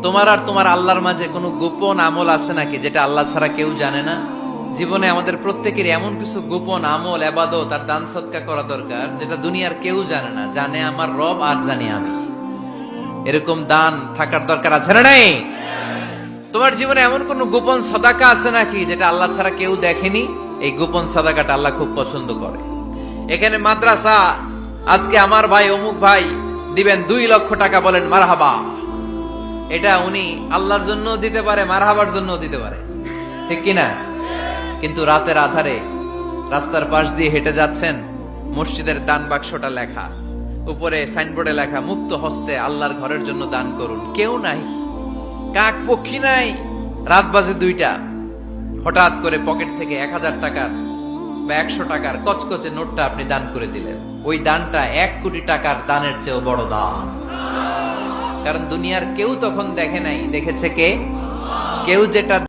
তোমার আর তোমার আল্লাহর মাঝে কোনো গোপন আমল আছে নাকি যেটা আল্লাহ ছাড়া কেউ জানে না? জীবনে আমাদের প্রত্যেকের এমন কিছু গোপন আমল, ইবাদত আর দান সদকা করা দরকার যেটা দুনিয়ার কেউ জানে না, জানে আমার রব আর জানি আমি। এরকম দান থাকার দরকার আছে না নাই? তোমার জীবনে এমন কোন গোপন সদাকা আছে নাকি যেটা আল্লাহ ছাড়া কেউ দেখেনি? এই গোপন সদাকাটা আল্লাহ খুব পছন্দ করে। এখানে মাদ্রাসা, আজকে আমার ভাই অমুক ভাই দিবেন 2 লক্ষ টাকা, বলেন মারহাবা। এটা উনি আল্লাহর জন্য দিতে পারে, মারহাবার জন্য দিতে পারে, ঠিক কিনা? কিন্তু রাতের আধারে রাস্তার পাশ দিয়ে হেঁটে যাচ্ছেন, মসজিদের দান বাক্সটা লেখা, উপরে সাইনবোর্ডে লেখা মুক্ত হস্তে আল্লাহর ঘরের জন্য দান করুন। কেউ নাই, কাক পক্ষী নাই, রাত বাজে 2টা, হঠাৎ করে পকেট থেকে 1000 টাকার বা 100 টাকার কচকচে নোটটা আপনি দান করে দিলেন। ওই দানটা 1 কোটি টাকার দানের চেয়েও বড় দান। কারণ দুনিয়ার কেউ তখন দেখে নাই, দেখেছে কে? কেউ যেটা